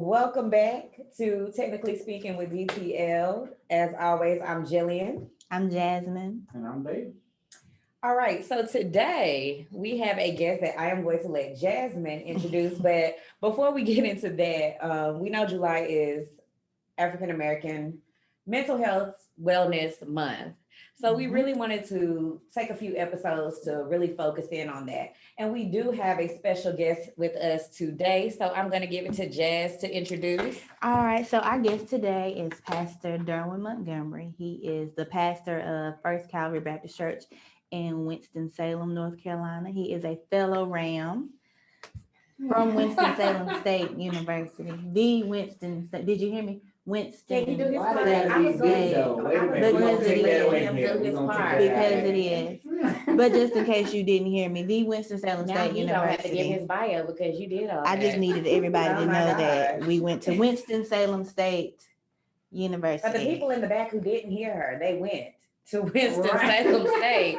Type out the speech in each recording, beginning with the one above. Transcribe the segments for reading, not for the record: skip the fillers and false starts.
Welcome back to Technically Speaking with DTL. As always, I'm Jillian. I'm Jasmine. And I'm David. All right, so today we have a guest that I am going to let Jasmine introduce. But before we get into that, we know July is African American Mental Health Wellness Month. So we really wanted to take a few episodes to really focus in on that. And we do have a special guest with us today. So I'm going to give it to Jazz to introduce. All right. So our guest today is Pastor Derwin Montgomery. He is the pastor of First Calvary Baptist Church in Winston-Salem, North Carolina. He is a fellow Ram from Winston-Salem State University. The Winston, did you hear me? Winston. Can you do his part? I was good though. Wait a minute. We're gonna take that away from here. We're gonna take that Because it is. But just in case you didn't hear me, the Winston-Salem Now State you University. don't have to give his bio because you did all I that. just needed everybody Oh to my know gosh. that we went to Winston-Salem State University. But the people in the back who didn't hear her, they went to Winston-Salem State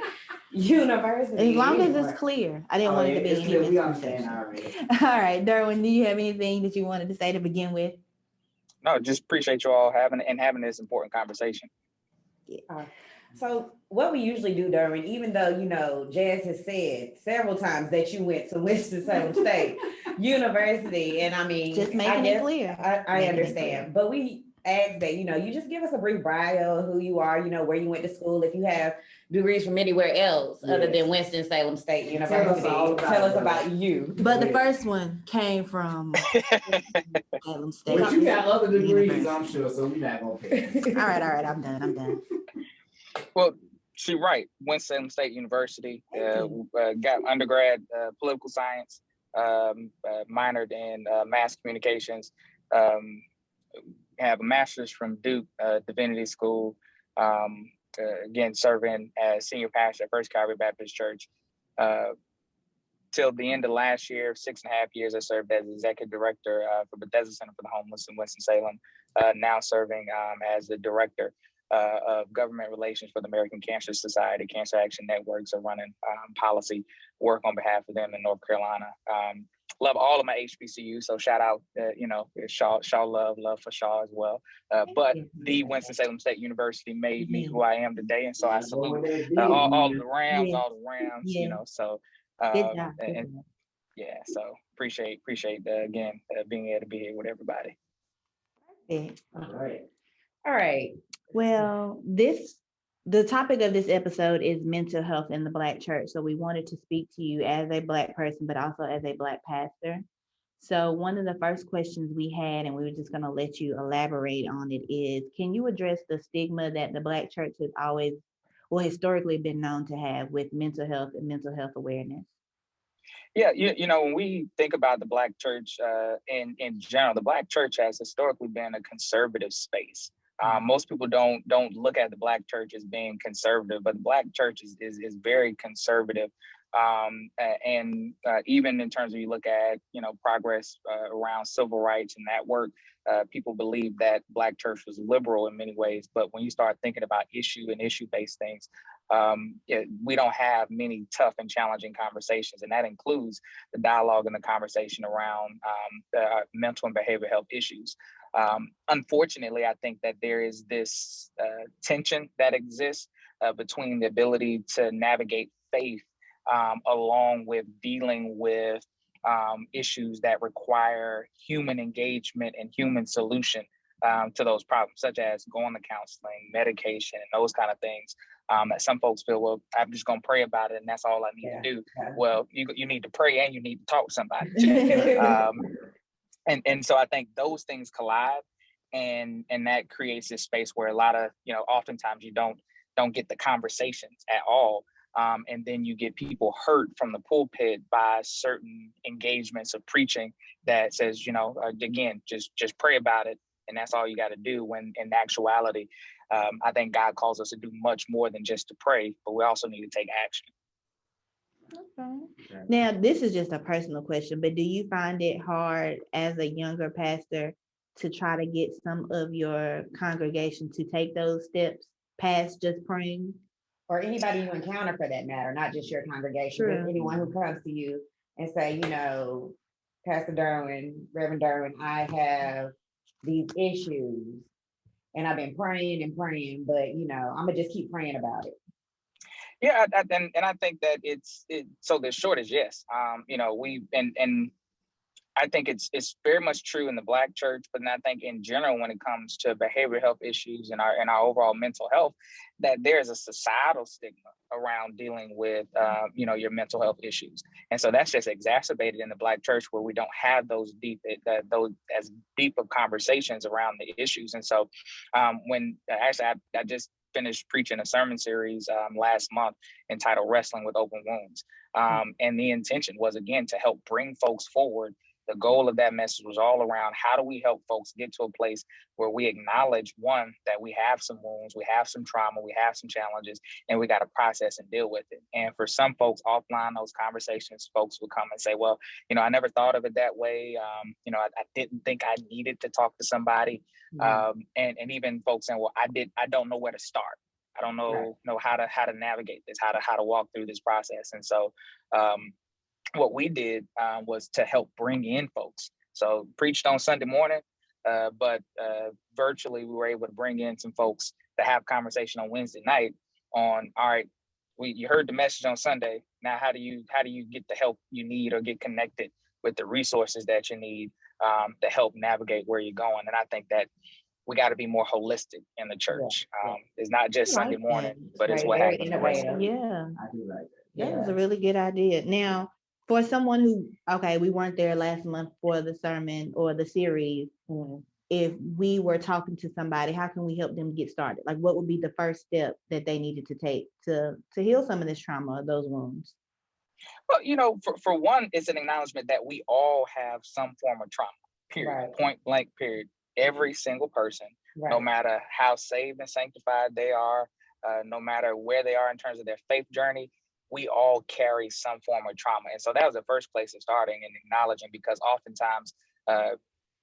University. As long as it's clear. I didn't want it to be any We understand misconception. already. All right, Derwin, do you have anything that you wanted to say to begin with? No, just appreciate you all having this important conversation. So what we usually do, Derwin, even though, you know, Jazz has said several times that you went to Winston-Salem State University, and I mean, Just making it clear. I Making it understand, but we ask that, you know, you just give us a brief bio of who you are, you know, where you went to school, if you have degrees from anywhere else other than Winston-Salem State University. Tell us about you. But the first one came from Salem State. But you got other degrees, University. I'm sure, so we're not gonna pay. All right, I'm done. Well, she's right. Winston-Salem State University. Got undergrad political science, minored in mass communications. Have a master's from Duke Divinity School. Again, serving as senior pastor at First Calvary Baptist Church. Till the end of last year, 6.5 years, I served as executive director for Bethesda Center for the Homeless in Winston-Salem. Now serving as the director of government relations for the American Cancer Society. Cancer Action Networks are running policy work on behalf of them in North Carolina. Love all of my HBCUs, so shout out, Shaw love for Shaw as well. But the Winston-Salem State University made me who I am today, and so I salute all the Rams, you know. So Good job. so appreciate again being able to be here with everybody. Perfect. All right. Well, the topic of this episode is mental health in the Black church. So we wanted to speak to you as a Black person, but also as a Black pastor. So one of the first questions we had, and we were just going to let you elaborate on it, is can you address the stigma that the Black church has historically been known to have with mental health and mental health awareness? Yeah, you know, when we think about the Black church in general, the Black church has historically been a conservative space. Most people don't look at the Black church as being conservative, but the Black church is very conservative. And even in terms of you look at, you know, progress around civil rights and that work, people believe that Black church was liberal in many ways. But when you start thinking about issue-based things, we don't have many tough and challenging conversations. And that includes the dialogue and the conversation around mental and behavioral health issues. Unfortunately, I think that there is this tension that exists between the ability to navigate faith along with dealing with issues that require human engagement and human solution to those problems, such as going to counseling, medication, and those kind of things. That some folks feel, well, I'm just going to pray about it, and that's all I need to do. Well, you need to pray and you need to talk to somebody too. And so I think those things collide, and that creates this space where a lot of, you know, oftentimes you don't get the conversations at all. And then you get people hurt from the pulpit by certain engagements of preaching that says, you know, again, just pray about it. And that's all you got to do, when in actuality, I think God calls us to do much more than just to pray, but we also need to take action. Okay. Now, this is just a personal question, but do you find it hard as a younger pastor to try to get some of your congregation to take those steps past just praying? Or anybody you encounter for that matter, not just your congregation, but anyone who comes to you and say, you know, Pastor Derwin, Reverend Derwin, I have these issues and I've been praying and praying, but you know, I'm gonna just keep praying about it. Yeah, and I think that so the short is yes. You know, and I think it's very much true in the Black church, but then I think in general, when it comes to behavioral health issues and our overall mental health, that there is a societal stigma around dealing with you know, your mental health issues, and so that's just exacerbated in the Black church, where we don't have those as deep of conversations around the issues. And so when actually I just finished preaching a sermon series last month entitled "Wrestling with Open Wounds," and the intention was again to help bring folks forward. The goal of that message was all around how do we help folks get to a place where we acknowledge, one, that we have some wounds, we have some trauma, we have some challenges, and we got to process and deal with it. And for some folks offline, those conversations, folks would come and say, well, you know, I never thought of it that way. You know, I didn't think I needed to talk to somebody. And even folks saying, well, I don't know where to start. I don't know how to navigate this, how to walk through this process. And so what we did was to help bring in folks. So preached on Sunday morning, but virtually we were able to bring in some folks to have conversation on Wednesday night on, all right, you heard the message on Sunday. Now, how do you get the help you need or get connected with the resources that you need to help navigate where you're going? And I think that we got to be more holistic in the church. It's not just Sunday morning, but it's what happens the rest of the week. Yeah, I do like that. that was a really good idea. Now, for someone who, okay, we weren't there last month for the sermon or the series, if we were talking to somebody, how can we help them get started? Like, what would be the first step that they needed to take to heal some of this trauma or those wounds? Well, you know, for one, it's an acknowledgement that we all have some form of trauma, period, point blank, period. Every single person, no matter how saved and sanctified they are, no matter where they are in terms of their faith journey, we all carry some form of trauma. And so that was the first place of starting and acknowledging, because oftentimes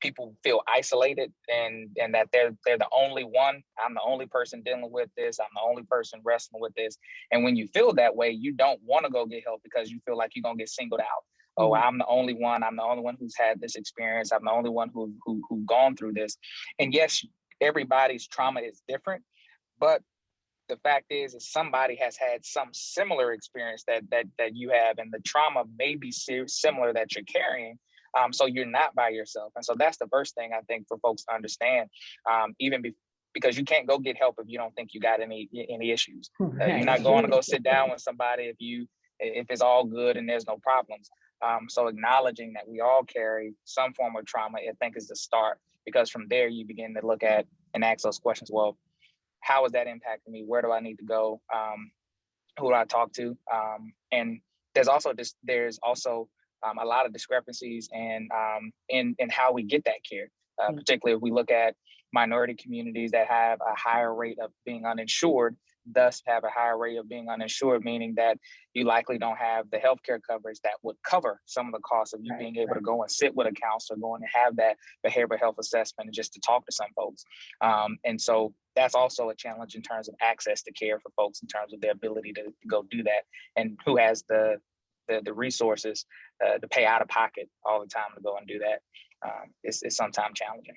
people feel isolated and that they're the only one. I'm the only person dealing with this. I'm the only person wrestling with this. And when you feel that way, you don't want to go get help because you feel like you're going to get singled out. Oh, I'm the only one. I'm the only one who's had this experience. I'm the only one who gone through this. And yes, everybody's trauma is different, but the fact is somebody has had some similar experience that you have, and the trauma may be similar that you're carrying. So you're not by yourself. And so that's the first thing I think for folks to understand, because you can't go get help if you don't think you got any issues. You're not going to go sit down with somebody if it's all good and there's no problems. So acknowledging that we all carry some form of trauma, I think, is the start, because from there you begin to look at and ask those questions. Well, how is that impacting me? Where do I need to go? Who do I talk to? And there's also a lot of discrepancies in how we get that care, particularly if we look at minority communities that have a higher rate of being uninsured, thus have a higher rate of being uninsured, meaning that you likely don't have the healthcare coverage that would cover some of the costs of you being able to go and sit with a counselor, going to have that behavioral health assessment, and just to talk to some folks. And so that's also a challenge in terms of access to care for folks, in terms of their ability to go do that, and who has the resources to pay out of pocket all the time to go and do that. It's sometimes challenging.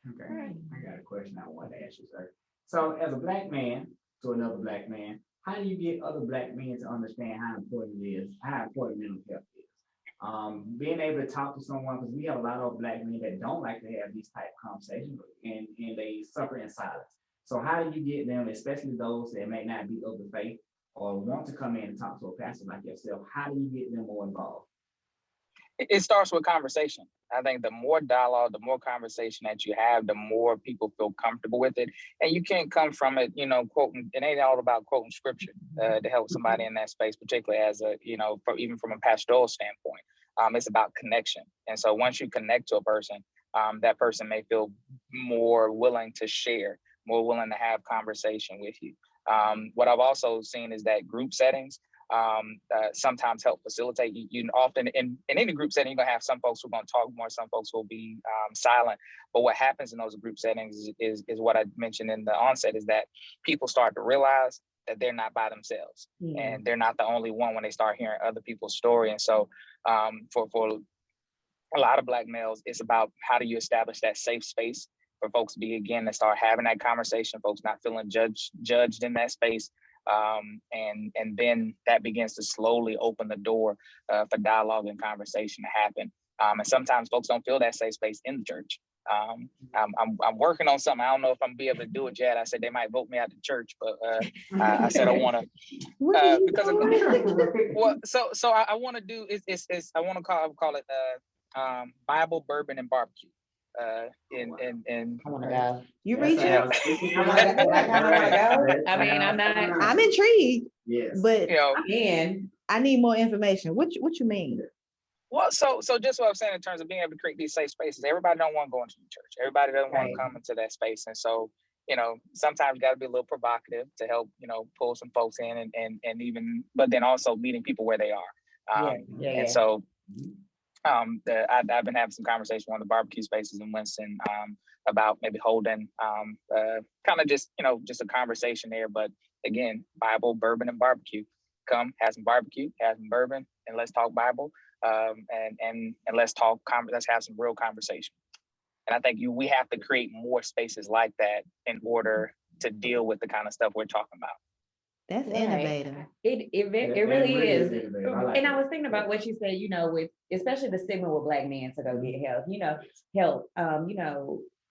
Okay, I got a question I want to ask you, sir. So as a Black man to another Black man, how do you get other Black men to understand how important mental health is? Being able to talk to someone, because we have a lot of Black men that don't like to have these type of conversations, and they suffer in silence. So how do you get them, especially those that may not be of the faith or want to come in and talk to a pastor like yourself, how do you get them more involved? It starts with conversation. I think the more dialogue, the more conversation that you have, the more people feel comfortable with it. And you can't come from it, quoting. It ain't all about quoting scripture to help somebody in that space, particularly as even from a pastoral standpoint. It's about connection. And so once you connect to a person, that person may feel more willing to share, more willing to have conversation with you. What I've also seen is that group settings sometimes help facilitate. You often in any group setting, you're gonna have some folks who are gonna talk more, some folks who will be silent. But what happens in those group settings is what I mentioned in the onset, is that people start to realize that they're not by themselves, and they're not the only one when they start hearing other people's story. And so for a lot of Black males, it's about how do you establish that safe space for folks to be, again, to start having that conversation, folks not feeling judged in that space. And then that begins to slowly open the door for dialogue and conversation to happen. And sometimes folks don't feel that safe space in the church. I'm working on something. I don't know if I'm be able to do it yet. I said they might vote me out of church, but I said I want to because so I want to do is I want to call it Bible, bourbon, and barbecue. And I want to go. You reach I out. want to go. I mean, I'm not. I'm intrigued, Yes. but And I need more information. What you mean? well, so just what I'm saying in terms of being able to create these safe spaces. Everybody don't want to go into the church. Everybody doesn't want to come into that space, and so sometimes you got to be a little provocative to help pull some folks in, and even, but then also meeting people where they are. And so. I've been having some conversation on the barbecue spaces in Winston about maybe holding kind of just a conversation there. But again, Bible, bourbon, and barbecue. Come, have some barbecue, have some bourbon, and let's talk Bible. And let's talk. Let's have some real conversation. And I think we have to create more spaces like that in order to deal with the kind of stuff we're talking about. That's innovative. It really is. And I was thinking about what you said, with especially the stigma with Black men to go get help.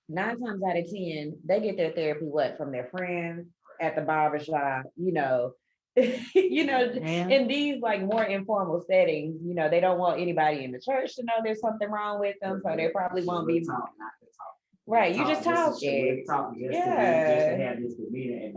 9 times out of 10, they get their therapy from their friends at the barbershop, in these like more informal settings, they don't want anybody in the church to know there's something wrong with them, so they probably won't be talk, not to talk. Right. You just talking. Just to have this demeanor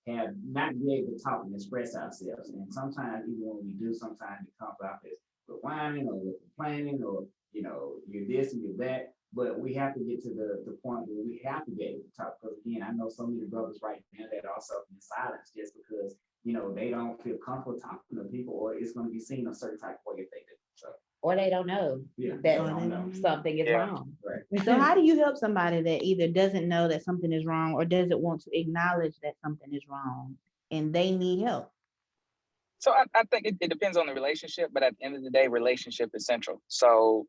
and not be able to talk and express ourselves. And sometimes, even when we do, sometimes it comes out as we're whining or we're complaining or, you're this and you're that. But we have to get to the point where we have to be able to talk. Because again, I know so many brothers right now that are suffering in silence just because, they don't feel comfortable talking to people, or it's going to be seen a certain type of way if they do. So. Or they don't know that something is wrong. Right. So how do you help somebody that either doesn't know that something is wrong or doesn't want to acknowledge that something is wrong and they need help? So I think it depends on the relationship, but at the end of the day, relationship is central. So,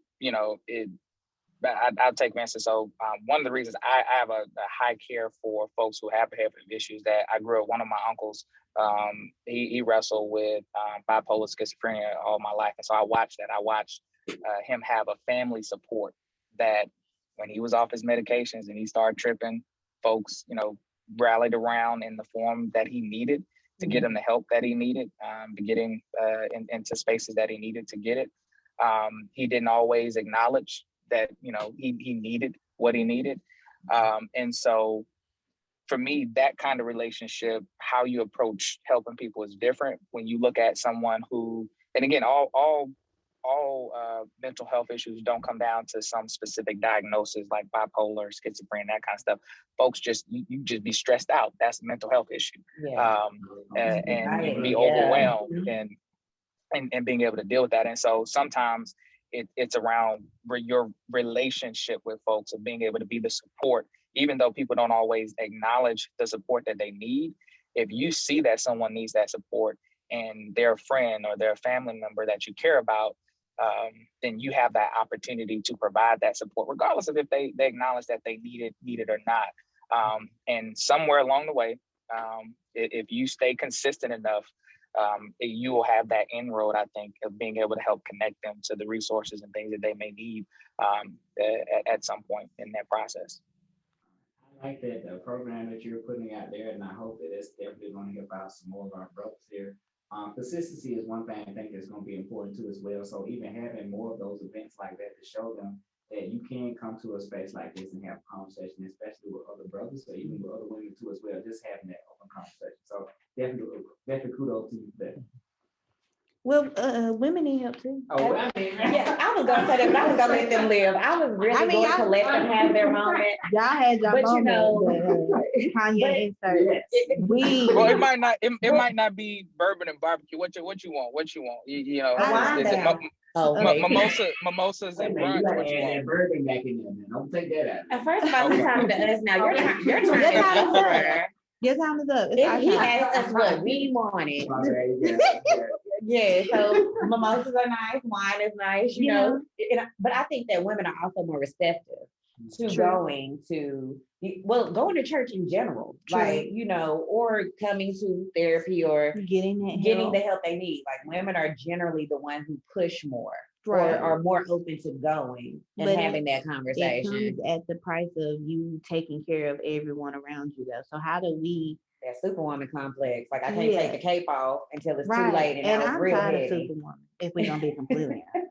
I'll take for instance. So one of the reasons I have a high care for folks who have behavioral issues, that I grew up, one of my uncles, he wrestled with bipolar schizophrenia all my life. And so I watched that. I watched him have a family support that when he was off his medications and he started tripping, folks, rallied around in the form that he needed to get him the help that he needed, to get him into spaces that he needed to get it. He didn't always acknowledge that, he needed what he needed. And so for me, that kind of relationship, how you approach helping people is different when you look at someone who, and again, all mental health issues don't come down to some specific diagnosis like bipolar, schizophrenia, that kind of stuff. Folks you just be stressed out. That's a mental health issue. And be overwhelmed and being able to deal with that. And so sometimes it's around your relationship with folks, of being able to be the support, even though people don't always acknowledge the support that they need. If you see that someone needs that support and they're a friend or they're a family member that you care about, then you have that opportunity to provide that support, regardless of if they acknowledge that they need it or not. And somewhere along the way, if you stay consistent enough, you will have that inroad, I think, of being able to help connect them to the resources and things that they may need at some point in that process. I like that program that you're putting out there, and I hope that it's definitely going to help out some more of our brothers here. Consistency is one thing I think that's going to be important too as well. So even having more of those events like that to show them that you can come to a space like this and have a conversation, especially with other brothers, or even with other women too as well, just having that open conversation. So definitely kudos to you for that. Well, women need help too. Oh, I mean, I was gonna say that, but I was gonna let them live. I was really going to let them have their moment. Y'all had your But moment. Kanye insert. Well, it might not be bourbon and barbecue. What you want? Mimosas and brunch. What you want? Bourbon back in there, man. Don't take that out. At first of all, he's talking to us now. Your time is Your time is up. He asked us what we wanted. Yeah, so mimosas are nice, wine is nice, you know. But I think that women are also more receptive to True. going to church in general, True. like, you know, or coming to therapy or Getting that getting help. the help they need. Like women are generally the ones who push more Right. or are more open to going and But having that It conversation. comes at the price of you taking care of everyone around you, though. So how do we? That superwoman complex. Like I can't Yeah. take the cape off until it's too Right. late, and And I was I'm real tired of heavy. Superwoman, if we're gonna be completely honest.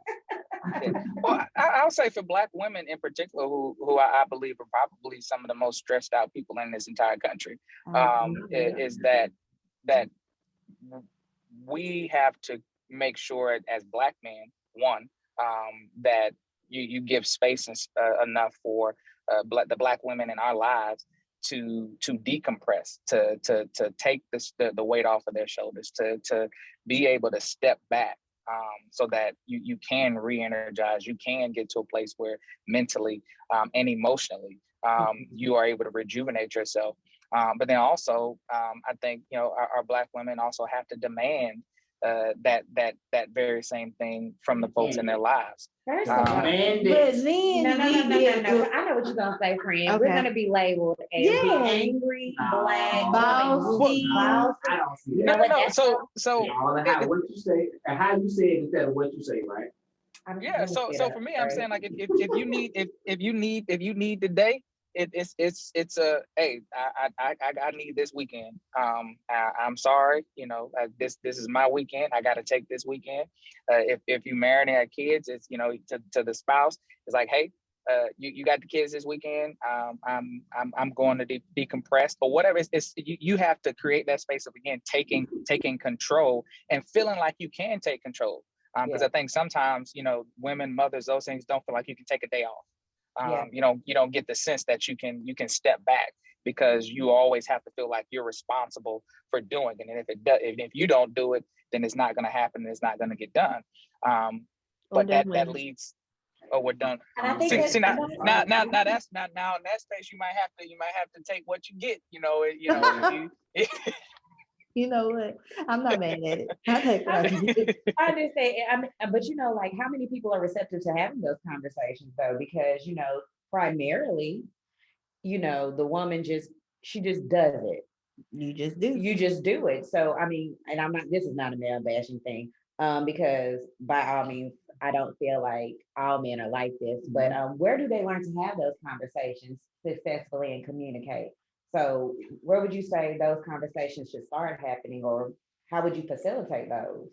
Yeah. Well, I'll say for Black women in particular, who I believe are probably some of the most stressed out people in this entire country, is that we have to make sure as Black men, one, that you give space enough for the Black women in our lives to decompress, to take the weight off of their shoulders, to be able to step back, so that you can re-energize, you can get to a place where mentally and emotionally you are able to rejuvenate yourself. But then also, I think, you know, our Black women also have to demand that very same thing from the folks in their lives. First of all, But then no. I know what you're gonna say, friend. Okay. We're gonna be labeled as the angry Black Bossy. I don't see You that. know what? No. That's So What you say, and how you say it instead of what you say, right? yeah. So for me, I'm saying, like, if you need today, it's a, hey, I need this weekend. I'm sorry, you know, this is my weekend. I got to take this weekend. If you married and have kids, it's, you know, to the spouse, it's like, hey, you got the kids this weekend. I'm going to decompress or whatever. It's you have to create that space of, again, taking control and feeling like you can take control. Because I think sometimes, you know, women, mothers, those things don't feel like you can take a day off. You don't get the sense that you can step back, because you always have to feel like you're responsible for doing it. And if you don't do it, then it's not going to happen. It's not going to get done. But that leads. Oh, we're done. And I think now in that space, you might have to take what you get. You know. You know what? I'm not mad at it. I take what I can get. I understand. But you know, like, how many people are receptive to having those conversations though? Because, you know, primarily, you know, the woman she just does it. You just do. You just do it. So I mean, and this is not a male bashing thing, because by all means, I don't feel like all men are like this. But where do they learn to have those conversations successfully and communicate? So where would you say those conversations should start happening, or how would you facilitate those?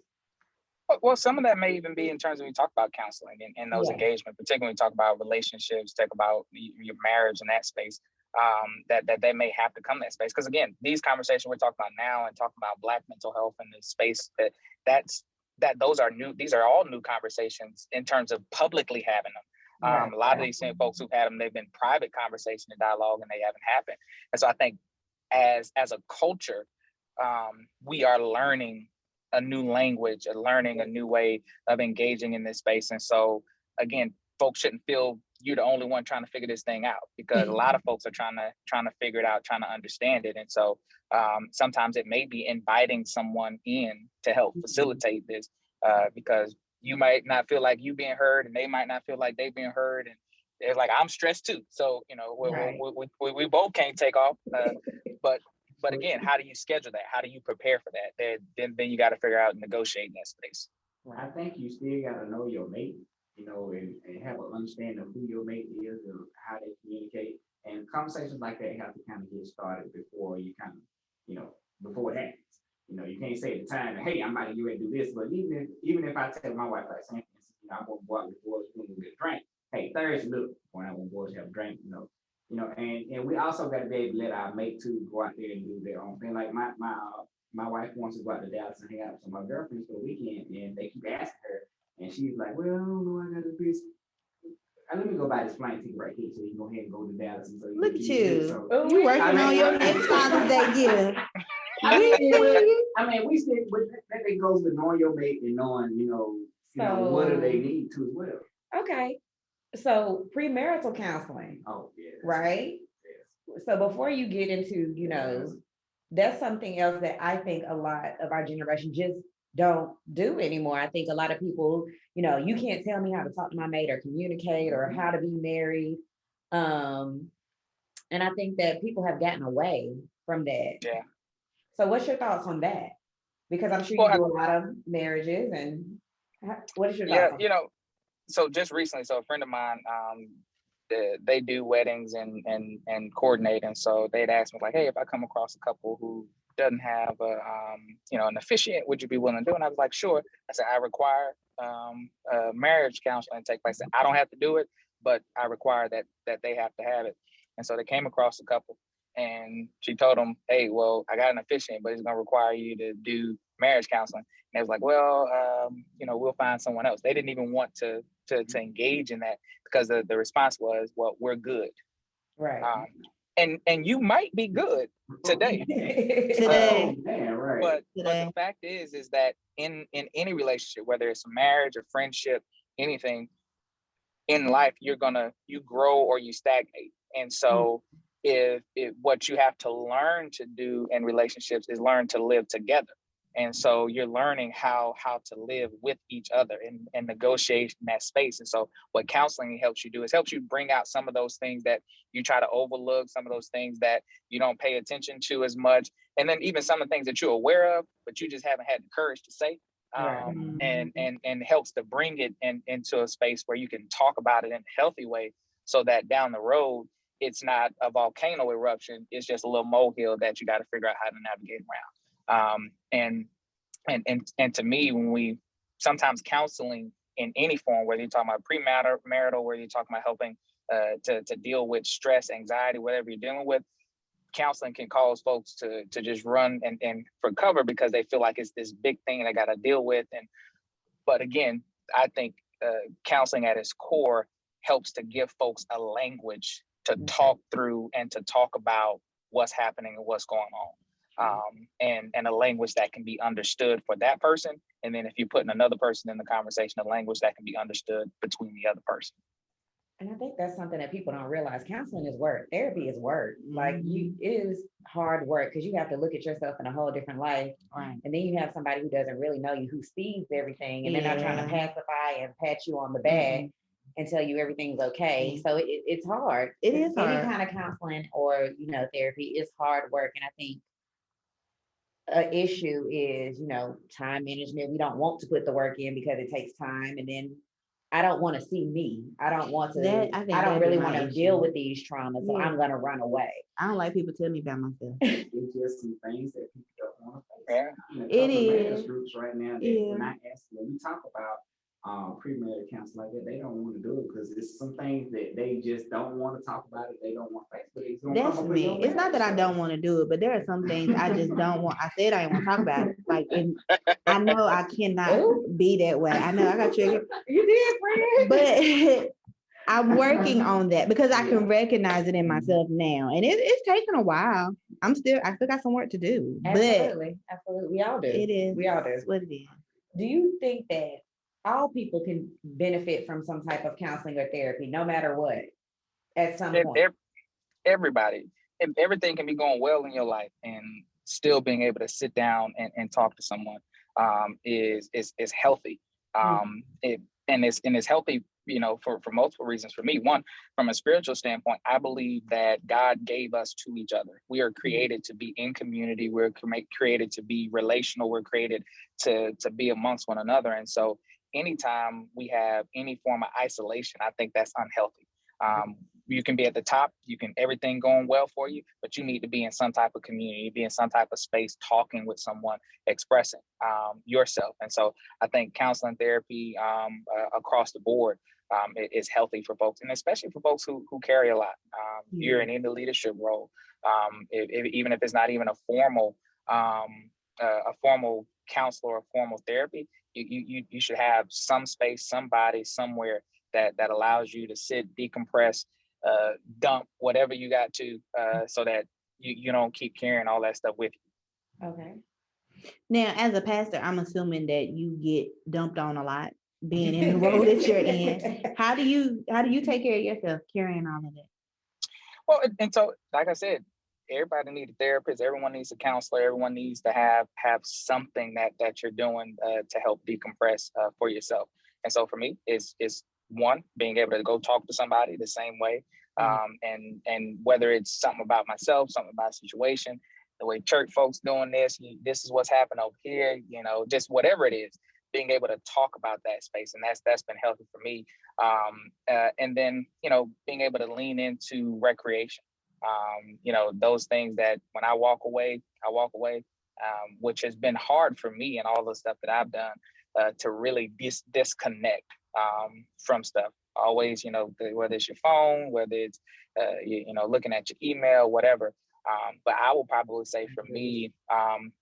Well, some of that may even be in terms of, we talk about counseling and those Yeah. engagements, particularly when we talk about relationships, talk about your marriage in that space, that they may have to come to that space. Because again, these conversations we're talking about now and talking about Black mental health in this space, those are new. These are all new conversations in terms of publicly having them. Right. A lot of these same folks who've had them, they've been private conversation and dialogue, and they haven't happened. And so I think as a culture, we are learning a new language, learning a new way of engaging in this space. And so again, folks shouldn't feel you're the only one trying to figure this thing out, because a lot of folks are trying to figure it out, trying to understand it. And so sometimes it may be inviting someone in to help facilitate this, because you might not feel like you being heard, and they might not feel like they being heard, and they're like, I'm stressed too. So, you know, we both can't take off. But again, how do you schedule that? How do you prepare for that? Then you got to figure out and negotiate that space. I think you still got to know your mate, you know, and have an understanding of who your mate is and how they communicate. And conversations like that have to kind of get started before you kind of, you know, before it happens. You know, you can't say at the time, hey, I'm about to get ready to do this. But even if I tell my wife, like, saying, you know, I'm going to go out with boys when we get a drink. Hey, Thursday, look, when I want boys to have a drink, you know, and we also got to be able to let our mate too go out there and do their own thing. Like my wife wants to go out to Dallas and hang out with some of my girlfriends for the weekend, and they keep asking her, and she's like, well, I don't know, I got to be. Let me go buy this plane ticket right here, so you can go ahead and go to Dallas. And so Look at you. So, You working on your next Father's Day gift. I mean, we still, that thing goes with knowing your mate and knowing, you know, what do they need to as well. Okay. So premarital counseling. Oh, yeah. Right? Yes. So before you get into, you know, that's something else that I think a lot of our generation just don't do anymore. I think a lot of people, you can't tell me how to talk to my mate or communicate or how to be married. And I think that people have gotten away from that. Yeah. So what's your thoughts on that? Because I'm sure you do a lot of marriages, and what is your thoughts on that? So just recently, so a friend of mine, they do weddings and coordinate, and so they'd asked me like, hey, if I come across a couple who doesn't have an officiant, would you be willing to do it? And I was like, sure. I said, I require marriage counseling to take place. I don't have to do it, but I require that they have to have it. And so they came across a couple, and she told them, hey, well, I got an officiant, but it's going to require you to do marriage counseling. And they was like, well, we'll find someone else. They didn't even want to engage in that because the response was, well, we're good. Right. And you might be good today. Right. But the fact is that in any relationship, whether it's a marriage or friendship, anything in life, you grow or you stagnate. And so if what you have to learn to do in relationships is learn to live together. And so you're learning how to live with each other and negotiate in that space. And so what counseling helps you do is helps you bring out some of those things that you try to overlook, some of those things that you don't pay attention to as much. And then even some of the things that you're aware of, but you just haven't had the courage to say. And helps to bring it into a space where you can talk about it in a healthy way so that down the road, it's not a volcano eruption. It's just a little molehill that you got to figure out how to navigate around. And to me, when we sometimes counseling in any form, whether you're talking about premarital, whether you're talking about helping to deal with stress, anxiety, whatever you're dealing with, counseling can cause folks to just run and for cover because they feel like it's this big thing they got to deal with. But again, I think counseling at its core helps to give folks a language to talk through and to talk about what's happening and what's going on. And a language that can be understood for that person. And then if you're putting another person in the conversation, a language that can be understood between the other person. And I think that's something that people don't realize. Counseling is work. Therapy is work. Like it is hard work because you have to look at yourself in a whole different light. Right. And then you have somebody who doesn't really know you, who sees everything, and they're not trying to pacify and pat you on the back and tell you everything's okay. So it's hard. It is hard. Any kind of counseling or therapy is hard work. And I think an issue is time management. We don't want to put the work in because it takes time, and then I don't want to see me. I don't want to. I don't really want to deal with these traumas, so I'm gonna run away. I don't like people telling me about myself. It's just some things that people don't want to face. Yeah. It is. Groups right now that when we talk about premarital counseling like that, they don't want to do it because it's some things that they just don't want to talk about it. They don't want to face, but it's gonna That's me. It's not that I don't want to do it, but there are some things I just don't want. I said I didn't want to talk about it. Like, and I know I cannot be that way. I know I got triggered. You did, friend. But I'm working on that because I can recognize it in myself now, and it's taken a while. I still got some work to do. Absolutely, we all do. It is. We all do. That's what it is. Do you think that all people can benefit from some type of counseling or therapy, no matter what, at some point? Everybody, if everything can be going well in your life and still being able to sit down and talk to someone is healthy. It's healthy, for multiple reasons. For me, one, from a spiritual standpoint, I believe that God gave us to each other. We are created to be in community. We're created to be relational. We're created to be amongst one another. And so anytime we have any form of isolation, I think that's unhealthy. You can be at the top, everything going well for you, but you need to be in some type of community, be in some type of space, talking with someone, expressing yourself. And so I think counseling, therapy across the board is healthy for folks, and especially for folks who carry a lot. You're in the leadership role, even if it's not even a formal counselor or formal therapy, you should have some space, somebody, somewhere that allows you to sit, decompress, dump whatever you got to, so that you don't keep carrying all that stuff with you. Okay. Now, as a pastor, I'm assuming that you get dumped on a lot, being in the role that you're in. How do you take care of yourself carrying all of that? Well, and so, like I said, everybody needs a therapist. Everyone needs a counselor. Everyone needs to have something that you're doing to help decompress for yourself. And so for me, it's one, being able to go talk to somebody the same way. And whether it's something about myself, something about a situation, the way church folks doing this is what's happened over here, just whatever it is, being able to talk about that space. And that's been healthy for me. And then, being able to lean into recreation, those things that when I walk away, which has been hard for me and all the stuff that I've done to really disconnect from stuff. Always, whether it's your phone, whether it's, looking at your email, whatever. But I will probably say for me,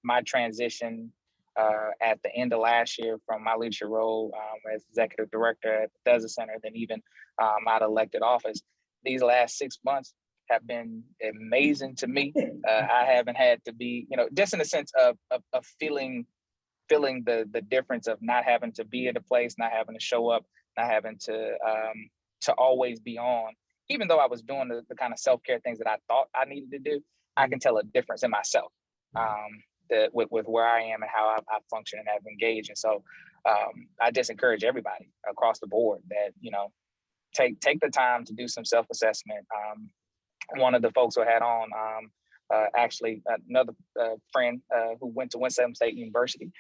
my transition at the end of last year from my leadership role as executive director at the Doesnt Center, then even out of elected office, these last 6 months have been amazing to me. I haven't had to be, just in the sense of feeling the difference of not having to be at a place, not having to show up, not having to always be on. Even though I was doing the kind of self-care things that I thought I needed to do, I can tell a difference in myself with where I am and how I function and have engaged. And so I just encourage everybody across the board that, take the time to do some self-assessment. One of the folks who had on, actually another friend who went to Winston-Salem State University,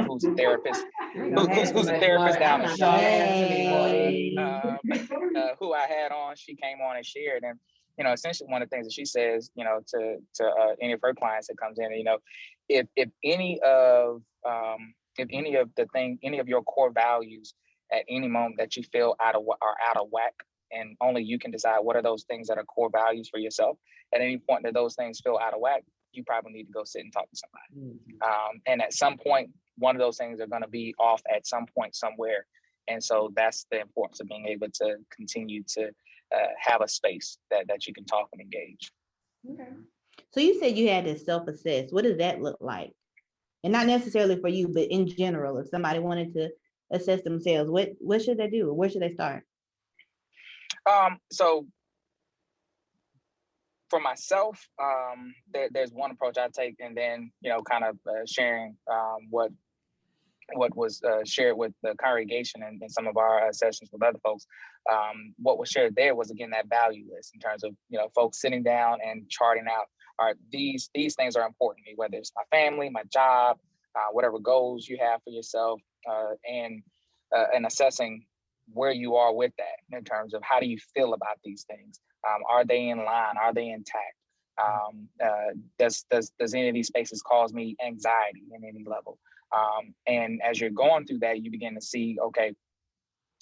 who's a therapist, who's a therapist down in Charlotte, who I had on. She came on and shared, and essentially one of the things that she says, to any of her clients that comes in, if any of your core values at any moment that you feel are out of whack, and only you can decide what are those things that are core values for yourself. At any point that those things feel out of whack, you probably need to go sit and talk to somebody. And at some point, one of those things are going to be off at some point somewhere. And so that's the importance of being able to continue to have a space that you can talk and engage. Okay. So you said you had to self-assess. What does that look like? And not necessarily for you, but in general, if somebody wanted to assess themselves, what should they do? Where should they start? So for myself, there's one approach I take, and then, kind of sharing what was shared with the congregation and some of our sessions with other folks. What was shared there was, again, that value list in terms of, folks sitting down and charting out, all right, these things are important to me, whether it's my family, my job, whatever goals you have for yourself, and assessing where you are with that in terms of how do you feel about these things? Are they in line? Are they intact? Does any of these spaces cause me anxiety in any level? And as you're going through that, you begin to see, okay,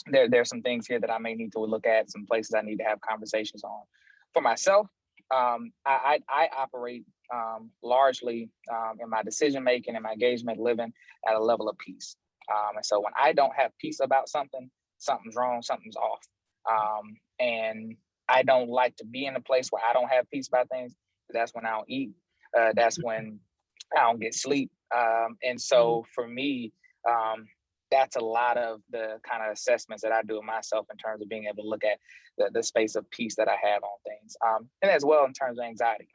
there's some things here that I may need to look at, some places I need to have conversations on. For myself, I operate largely in my decision-making and my engagement living at a level of peace. And so when I don't have peace about something, something's wrong, something's off. And I don't like to be in a place where I don't have peace about things. That's when I don't eat. That's when I don't get sleep. And so for me, that's a lot of the kind of assessments that I do of myself in terms of being able to look at the space of peace that I have on things. And as well in terms of anxiety.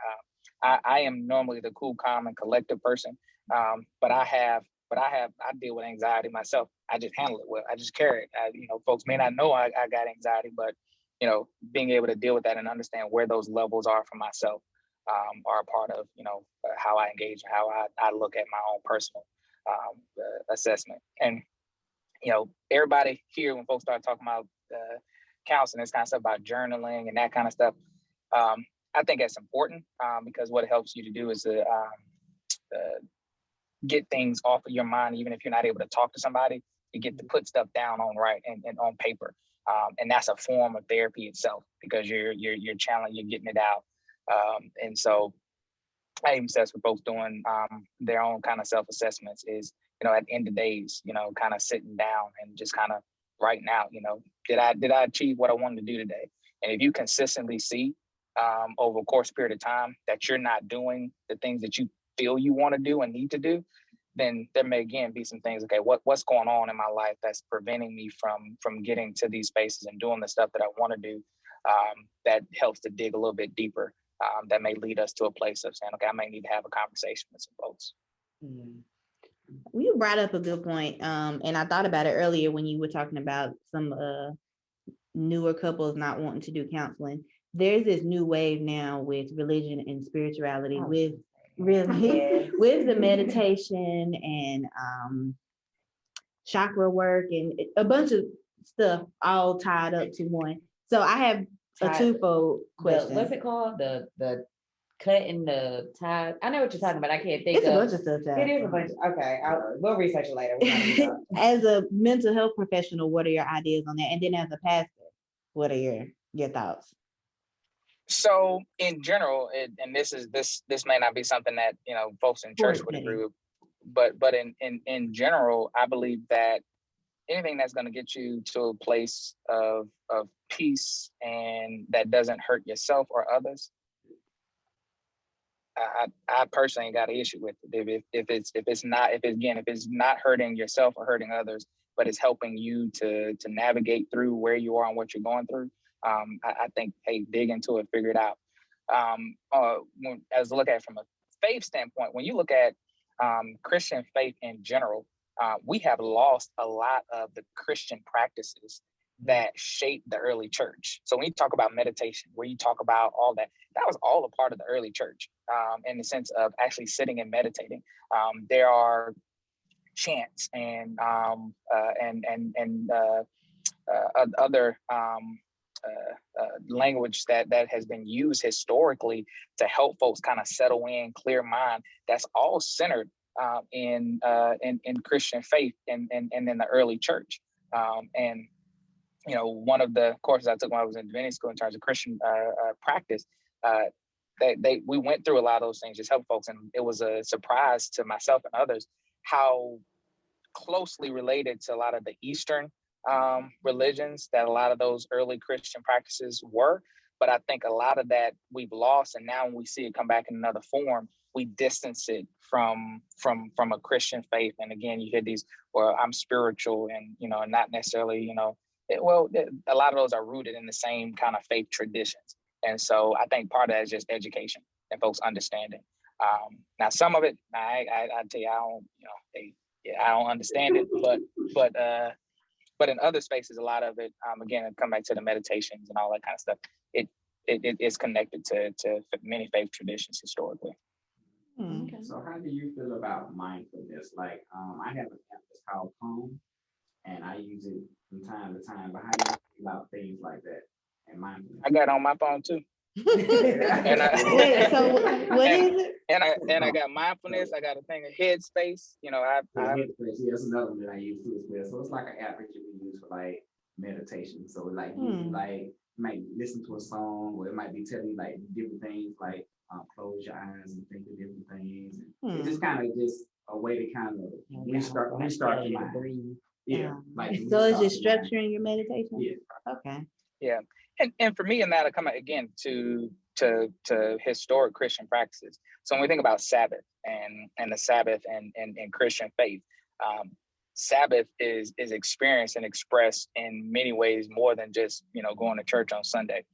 I am normally the cool, calm, and collective person, but I deal with anxiety myself. I just handle it well. I just carry it. Folks may not know I got anxiety, but being able to deal with that and understand where those levels are for myself are a part of how I engage and how I look at my own personal assessment. And everybody here, when folks start talking about counseling, this kind of stuff about journaling and that kind of stuff, I think that's important because what it helps you to do is to get things off of your mind, even if you're not able to talk to somebody. You get to put stuff down on and on paper, and that's a form of therapy itself because you're channeling, you're getting it out. And so I even says for folks doing their own kind of self-assessments is, at the end of days, kind of sitting down and just kind of writing out, did I achieve what I wanted to do today? And if you consistently see over a course period of time that you're not doing the things that you feel you want to do and need to do, then there may again be some things, okay, what's going on in my life that's preventing me from getting to these spaces and doing the stuff that I want to do, that helps to dig a little bit deeper that may lead us to a place of saying, okay, I may need to have a conversation with some folks. You brought up a good point, and I thought about it earlier when you were talking about some newer couples not wanting to do counseling. There's this new wave now with religion and spirituality, with really with the meditation and chakra work and a bunch of stuff all tied up to one. So I have a twofold question. What's it called? The cutting the ties. I know what you're talking about. I can't think It's a bunch of stuff. It is a bunch. Okay, we'll research it later. As a mental health professional, what are your ideas on that? And then as a pastor, what are your thoughts? So in general, and this may not be something that folks in church would agree with, but in general, I believe that anything that's going to get you to a place of peace and that doesn't hurt yourself or others, I personally ain't got an issue with it. If it's not hurting yourself or hurting others, but it's helping you to navigate through where you are and what you're going through, I think, hey, dig into it, figure it out. As I look at it from a faith standpoint, when you look at Christian faith in general, we have lost a lot of the Christian practices that shaped the early church. So when you talk about meditation, where you talk about all that was all a part of the early church, in the sense of actually sitting and meditating. There are chants and other language that has been used historically to help folks kind of settle in, clear mind. That's all centered in Christian faith and in the early church. And one of the courses I took when I was in divinity school in terms of Christian practice, we went through a lot of those things, just help folks, and it was a surprise to myself and others how closely related to a lot of the Eastern religions that a lot of those early Christian practices were. But I think a lot of that we've lost, and now when we see it come back in another form, we distance it from a Christian faith. And again, you hear these, well, I'm spiritual, and and not necessarily, a lot of those are rooted in the same kind of faith traditions. And so I think part of that is just education and folks understanding. Now, some of it, I tell you, I don't understand it, but in other spaces, a lot of it, again, come back to the meditations and all that kind of stuff. It is connected to many faith traditions historically. Okay. So how do you feel about mindfulness? Like, I have an app that's called Calm, and I use it from time to time. But how do you feel about things like that and mindfulness? I got it on my phone too. So what is it? And I got mindfulness. I got a thing of Headspace. Headspace, that's another one that I use too as well. So it's like an app that you can use for like meditation. So like you might listen to a song, or it might be telling you like different things, like close your eyes and think of different things. It's just kind of just a way to kind of restart your mind. Yeah. Like so it's just structuring your meditation. Yeah. Okay. Yeah. And for me, and that I come again to historic Christian practices. So when we think about Sabbath and the Sabbath and Christian faith, Sabbath is experienced and expressed in many ways more than just going to church on Sunday.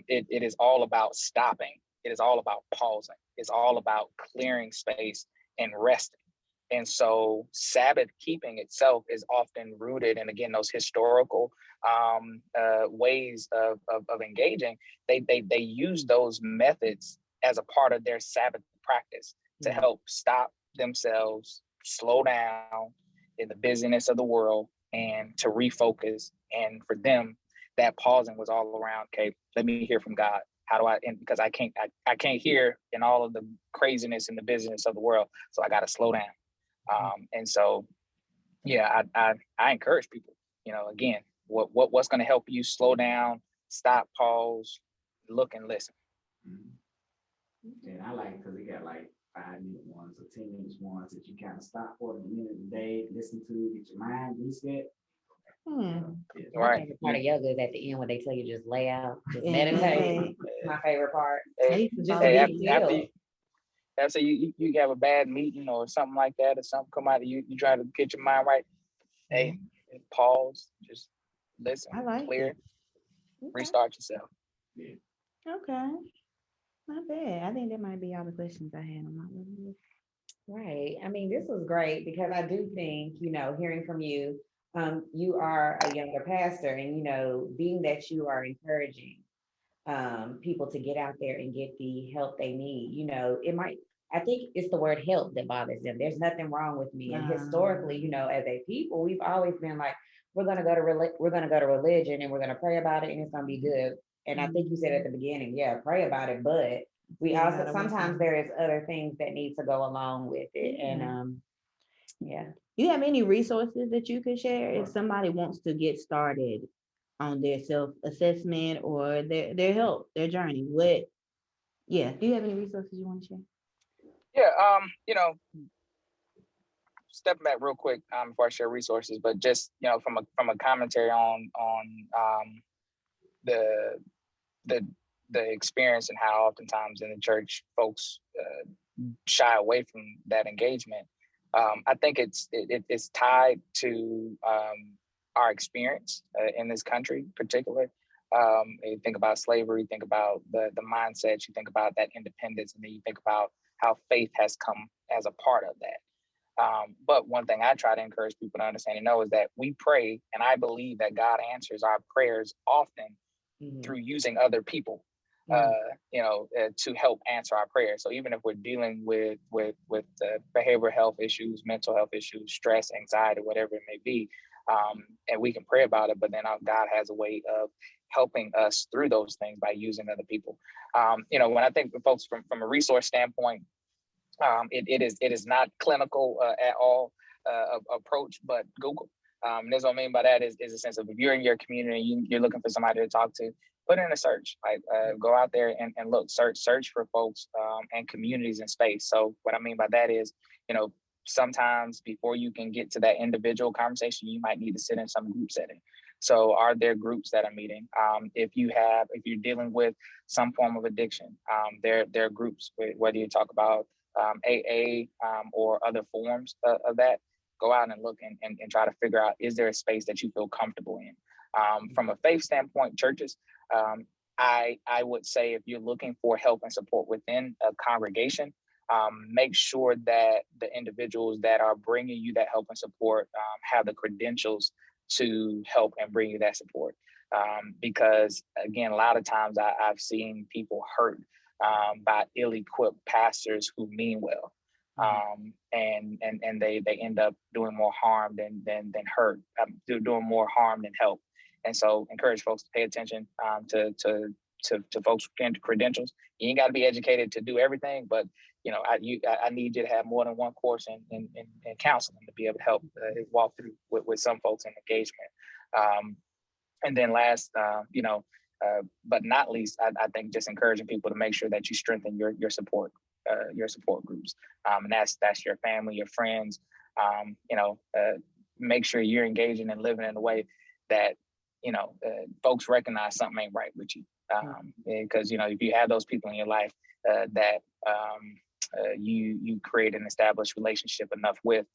It is all about stopping. It is all about pausing. It's all about clearing space and resting. And so Sabbath keeping itself is often rooted in, again, those historical ways of engaging. They use those methods as a part of their Sabbath practice to help stop themselves, slow down in the busyness of the world, and to refocus. And for them, that pausing was all around, okay, let me hear from God. How do because I can't hear in all of the craziness and the busyness of the world. So I got to slow down. And so, yeah, I encourage people, again, what's going to help you slow down, stop, pause, look and listen. And I like it because they got like 5-minute ones or 10-minute ones that you kind of stop for a minute a day, listen to, get your mind reset. My favorite part of yoga is at the end when they tell you just lay out, just meditate. My favorite part. After you have a bad meeting or something like that, or something come out of you try to get your mind right. Hey, pause, just listen, clear, restart yourself. Okay. Not bad. I think that might be all the questions I had on my list. Right. I mean, this was great because I do think, hearing from you, you are a younger pastor and, being that you are encouraging people to get out there and get the help they need, I think it's the word help that bothers them. There's nothing wrong with me. And historically, as a people, we've always been like, we're going to go to religion and we're going to pray about it and it's going to be good. And I think you said at the beginning, yeah, pray about it, but we also sometimes there is other things that need to go along with it. And yeah. You have any resources that you could share if somebody wants to get started on their self-assessment or their help, their journey? Do you have any resources you want to share? Yeah, stepping back real quick before I share resources, but just from a commentary on the experience and how oftentimes in the church folks shy away from that engagement. I think it's tied to our experience in this country, particularly. You think about slavery, think about the mindset, you think about that independence, and then you think about how faith has come as a part of that. But one thing I try to encourage people to understand and know is that we pray, and I believe that God answers our prayers often through using other people, to help answer our prayers. So even if we're dealing with behavioral health issues, mental health issues, stress, anxiety, whatever it may be, and we can pray about it, but then God has a way of helping us through those things by using other people. When I think of folks from a resource standpoint, it is not clinical at all approach, but Google. And that's what I mean by that is a sense of if you're in your community, you're looking for somebody to talk to, put in a search, go out there and look, search for folks and communities in space. So what I mean by that is, sometimes before you can get to that individual conversation, you might need to sit in some group setting. So are there groups that are meeting? If you're dealing with some form of addiction, there are groups, whether you talk about AA or other forms of that, go out and look and try to figure out, is there a space that you feel comfortable in? From a faith standpoint, churches, I would say if you're looking for help and support within a congregation, make sure that the individuals that are bringing you that help and support have the credentials to help and bring you that support. Because again, a lot of times I've seen people hurt by ill-equipped pastors who mean well. And they end up doing more harm than hurt, doing more harm than help. And so encourage folks to pay attention to folks' credentials. You ain't got to be educated to do everything, but I need you to have more than one course in counseling to be able to help walk through with some folks in engagement. And then last, but not least, I think just encouraging people to make sure that you strengthen your support groups, and that's your family, your friends. Make sure you're engaging and living in a way that folks recognize something ain't right with you, because if you have those people in your life that you create an established relationship enough with,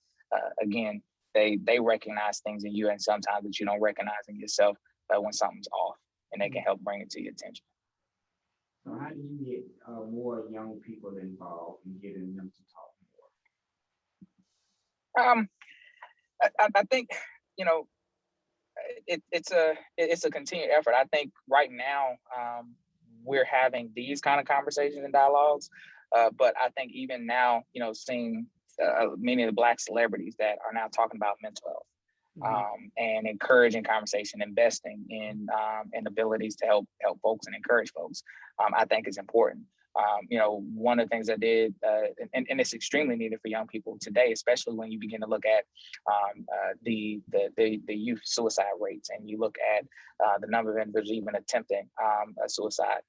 again, they recognize things in you, and sometimes that you don't recognize in yourself when something's off, and they can help bring it to your attention. So how do you get more young people involved in getting them to talk more? I think it's a continued effort. I think right now we're having these kind of conversations and dialogues, but I think even now, seeing many of the Black celebrities that are now talking about mental health. And encouraging conversation, investing in abilities to help folks and encourage folks, I think is important. One of the things I did, and it's extremely needed for young people today, especially when you begin to look at the youth suicide rates, and you look at the number of individuals even attempting suicide.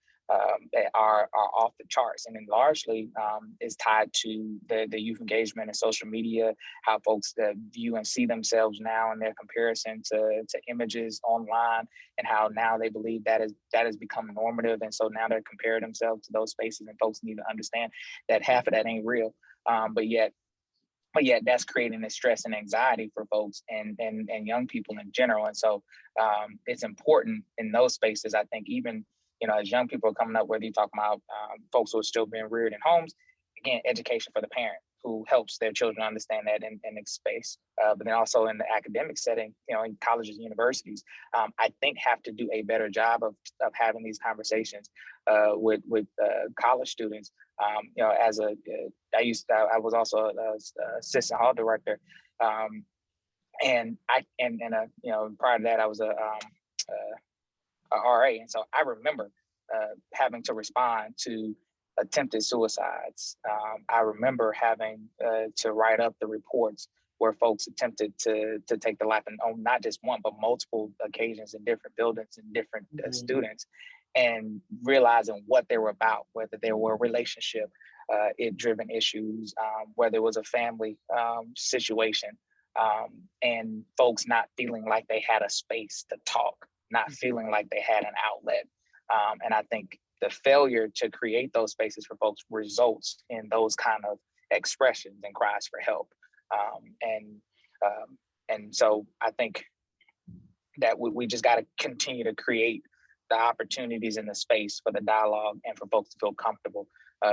Are off the charts, and then largely is tied to the youth engagement and social media, how folks view and see themselves now in their comparison to images online, and how now they believe that has become normative, and so now they're comparing themselves to those spaces, and folks need to understand that half of that ain't real, but yet that's creating this stress and anxiety for folks and young people in general. And so it's important in those spaces, I think, even as young people are coming up, whether you're talking about folks who are still being reared in homes, again, education for the parent who helps their children understand that in space. But then also in the academic setting, in colleges and universities, I think have to do a better job of having these conversations with college students. I was also an assistant hall director, and prior to that I was a RA, and so I remember having to respond to attempted suicides. I remember having to write up the reports where folks attempted to take the life, and on not just one, but multiple occasions in different buildings and different students, and realizing what they were about, whether they were relationship driven issues, whether it was a family situation, and folks not feeling like they had a space to talk, not feeling like they had an outlet. And I think the failure to create those spaces for folks results in those kind of expressions and cries for help. And so I think that we just got to continue to create the opportunities in the space for the dialogue and for folks to feel comfortable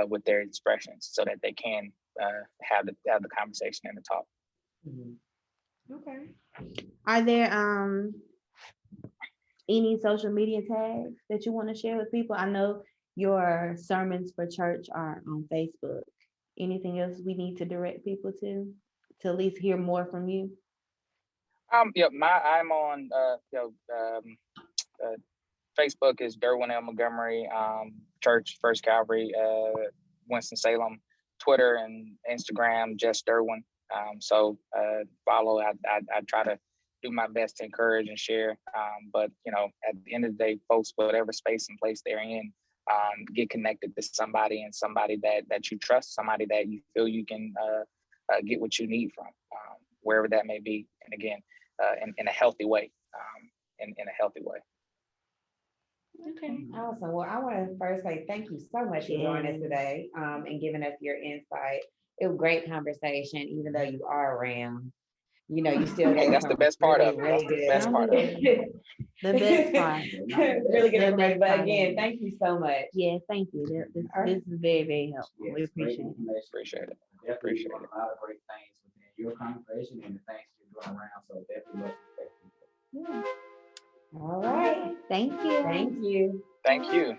with their expressions so that they can have the conversation and the talk. Okay. Are there any social media tags that you want to share with people? I know your sermons for church are on Facebook. Anything else we need to direct people to at least hear more from you? I'm on Facebook is Derwin L. Montgomery, Church First Calvary, Winston-Salem, Twitter and Instagram, just Derwin. So follow. I try to do my best to encourage and share. But at the end of the day, folks, whatever space and place they're in, get connected to somebody, and somebody that you trust, somebody that you feel you can get what you need from, wherever that may be. And again, in a healthy way, in a healthy way. Okay, awesome. Well, I want to first say thank you so much for joining us today and giving us your insight. It was a great conversation, even though you are around. You still Hey, that's the best part of it. That's the best part of it. The best part. Really good information. But again, thank you so much. Yeah, thank you. This is very, very helpful. Yes, We appreciate it. Appreciate it. Definitely doing a lot of great things within your congregation and the things you're doing around. So definitely much respect to you. Yeah. All right. Thank you. Thank you. Thank you.